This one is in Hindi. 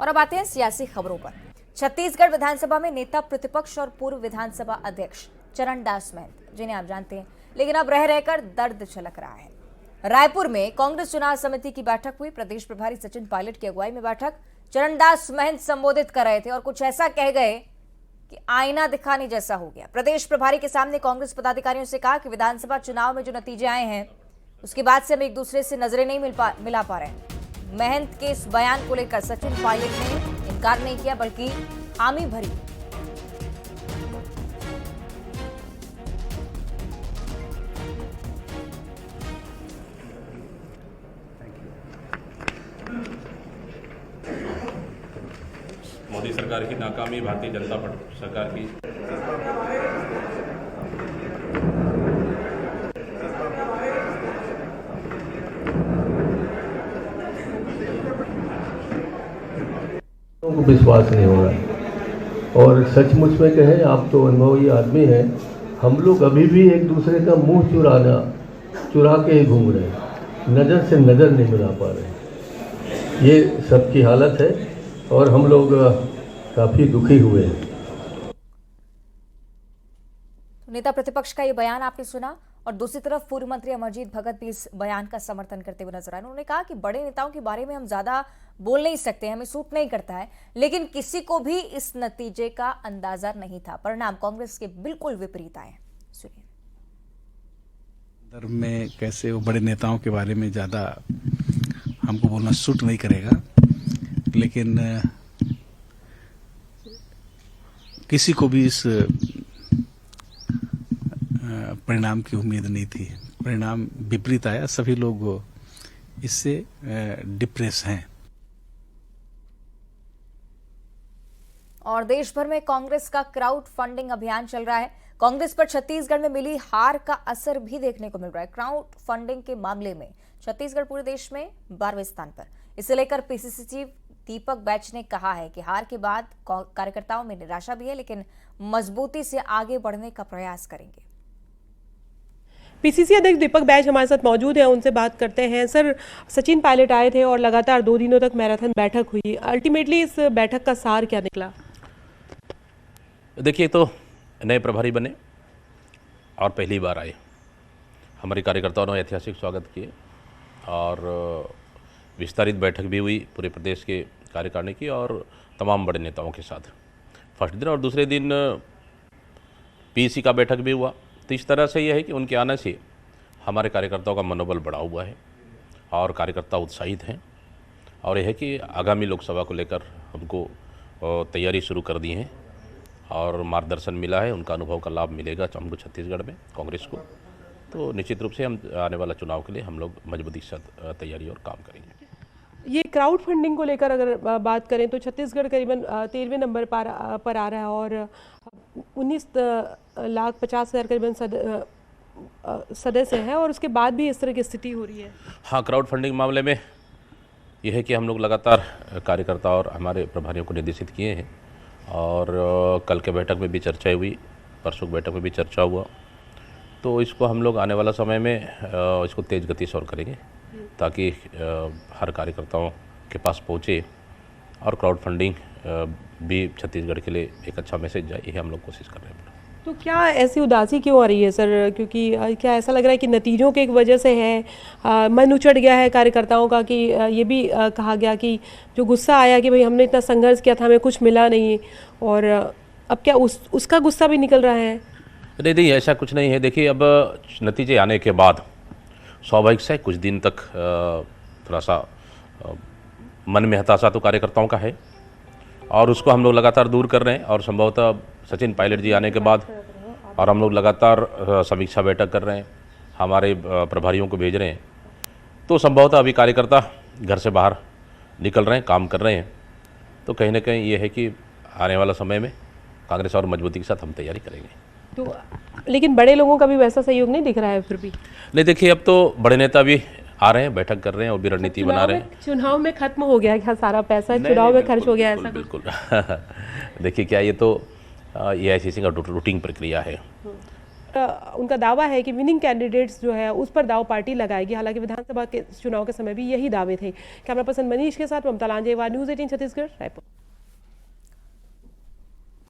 और अब आते हैं सियासी खबरों पर। छत्तीसगढ़ विधानसभा में नेता प्रतिपक्ष और पूर्व विधानसभा अध्यक्ष चरणदास महंत, जिन्हें आप जानते हैं, लेकिन अब रह रहकर दर्द छलक रहा है। रायपुर में कांग्रेस चुनाव समिति की बैठक हुई। प्रदेश प्रभारी सचिन पायलट की अगुवाई में बैठक। चरणदास महंत संबोधित कर रहे थे और कुछ ऐसा कह गए कि आईना दिखाने जैसा हो गया। प्रदेश प्रभारी के सामने कांग्रेस पदाधिकारियों से कहा कि विधानसभा चुनाव में जो नतीजे आए हैं उसके बाद से हम एक दूसरे से नजरें नहीं मिला पा रहे हैं। महंत के इस बयान को लेकर सचिन पायलट ने इनकार नहीं किया, बल्कि हामी भरी। मोदी सरकार की नाकामी, भारतीय जनता पार्टी सरकार की को विश्वास नहीं हो रहा है। और सचमुच में कहें, आप तो अनुभवी आदमी हैं, हम लोग अभी भी एक दूसरे का मुंह चुरा के ही घूम रहे हैं, नज़र से नज़र नहीं मिला पा रहे। ये सबकी हालत है और हम लोग काफ़ी दुखी हुए हैं। नेता प्रतिपक्ष का ये बयान आपने सुना और दूसरी तरफ पूर्व मंत्री अमरजीत भगत भी इस बयान का समर्थन करते हुए नजर आए। उन्होंने कहा कि बड़े नेताओं के बारे में हम ज्यादा बोल नहीं सकते, हमें सूट नहीं करता है, लेकिन किसी को भी इस नतीजे का अंदाजा नहीं था। परिणाम कांग्रेस के बिल्कुल विपरीत आए। सुनिए। धर्म में कैसे वो बड़े नेताओं के बारे में ज्यादा हमको बोलना सूट नहीं करेगा, लेकिन किसी को भी इस परिणाम की उम्मीद नहीं थी। परिणाम विपरीत आया, सभी लोग इससे डिप्रेस हैं। और देश भर में कांग्रेस का क्राउड फंडिंग अभियान चल रहा है। कांग्रेस पर छत्तीसगढ़ में मिली हार का असर भी देखने को मिल रहा है। क्राउड फंडिंग के मामले में छत्तीसगढ़ पूरे देश में 12वें स्थान पर। इसे लेकर पीसीसी चीफ दीपक बैच ने कहा है कि हार के बाद कार्यकर्ताओं में निराशा भी है, लेकिन मजबूती से आगे बढ़ने का प्रयास करेंगे। पीसीसी अध्यक्ष दीपक बैच हमारे साथ मौजूद हैं, उनसे बात करते हैं। सर, सचिन पायलट आए थे और लगातार 2 दिनों तक मैराथन बैठक हुई। अल्टीमेटली इस बैठक का सार क्या निकला? देखिए, तो नए प्रभारी बने और पहली बार आए। हमारे कार्यकर्ताओं ने ऐतिहासिक स्वागत किए और विस्तारित बैठक भी हुई पूरे प्रदेश के कार्यकारिणी की और तमाम बड़े नेताओं के साथ फर्स्ट दिन, और दूसरे दिन पीसी का बैठक भी हुआ। तो इस तरह से यह है कि उनके आने से हमारे कार्यकर्ताओं का मनोबल बढ़ा हुआ है और कार्यकर्ता उत्साहित हैं, और यह है कि आगामी लोकसभा को लेकर हमको तैयारी शुरू कर दी है और मार्गदर्शन मिला है। उनका अनुभव का लाभ मिलेगा हमको छत्तीसगढ़ में कांग्रेस को। तो निश्चित रूप से हम आने वाला चुनाव के लिए हम लोग मजबूती के साथ तैयारी और काम करेंगे। ये क्राउड फंडिंग को लेकर अगर बात करें तो छत्तीसगढ़ करीबन 13वें नंबर पर आ रहा है और 19,50,000 करीबन सदस्य हैं, और उसके बाद भी इस तरह की स्थिति हो रही है। हाँ, क्राउड फंडिंग मामले में यह है कि हम लोग लगातार कार्यकर्ता और हमारे प्रभारियों को निर्देशित किए हैं, और कल के बैठक में भी चर्चा हुई, परसों की बैठक में भी चर्चा हुआ। तो इसको हम लोग आने वाला समय में इसको तेज़ गति से और करेंगे ताकि हर कार्यकर्ताओं के पास पहुँचे और क्राउड फंडिंग भी छत्तीसगढ़ के लिए एक अच्छा मैसेज जाए, ये हम लोग कोशिश कर रहे हैं। तो क्या ऐसी उदासी क्यों आ रही है सर? क्योंकि क्या ऐसा लग रहा है कि नतीजों के एक वजह से है, मन उचट गया है कार्यकर्ताओं का, कि ये भी कहा गया कि जो गुस्सा आया कि भाई हमने इतना संघर्ष किया था, हमें कुछ मिला नहीं, और अब क्या उसका गुस्सा भी निकल रहा है? नहीं, ऐसा कुछ नहीं है। देखिए, अब नतीजे आने के बाद स्वाभाविक से कुछ दिन तक थोड़ा सा मन में हताशा तो कार्यकर्ताओं का है, और उसको हम लोग लगातार दूर कर रहे हैं। और संभवतः सचिन पायलट जी आने के बाद और हम लोग लगातार समीक्षा बैठक कर रहे हैं, हमारे प्रभारियों को भेज रहे हैं। तो संभवतः अभी कार्यकर्ता घर से बाहर निकल रहे हैं, काम कर रहे हैं। तो कहीं ना कहीं ये है कि आने वाला समय में कांग्रेस और मजबूती के साथ हम तैयारी करेंगे। तो लेकिन बड़े लोगों का भी वैसा सहयोग नहीं दिख रहा है फिर भी? नहीं, देखिए, अब तो बड़े नेता भी आ रहे हैं, बैठक कर रहे हैं और भी रणनीति बना रहे हैं। चुनाव में खत्म हो गया क्या सारा पैसा? चुनाव में खर्च हो गया ऐसा? बिल्कुल। देखिए, क्या ये तो AICC का रूटीन प्रक्रिया है। उनका दावा है कि विनिंग कैंडिडेट्स जो है उस पर दाव पार्टी लगाएगी। हालांकि विधानसभा के चुनाव के समय भी यही दावे थे। कैमरा पर्सन मनीष के साथ ममता लांजेवाल, न्यूज़ 18 छत्तीसगढ़, रायपुर।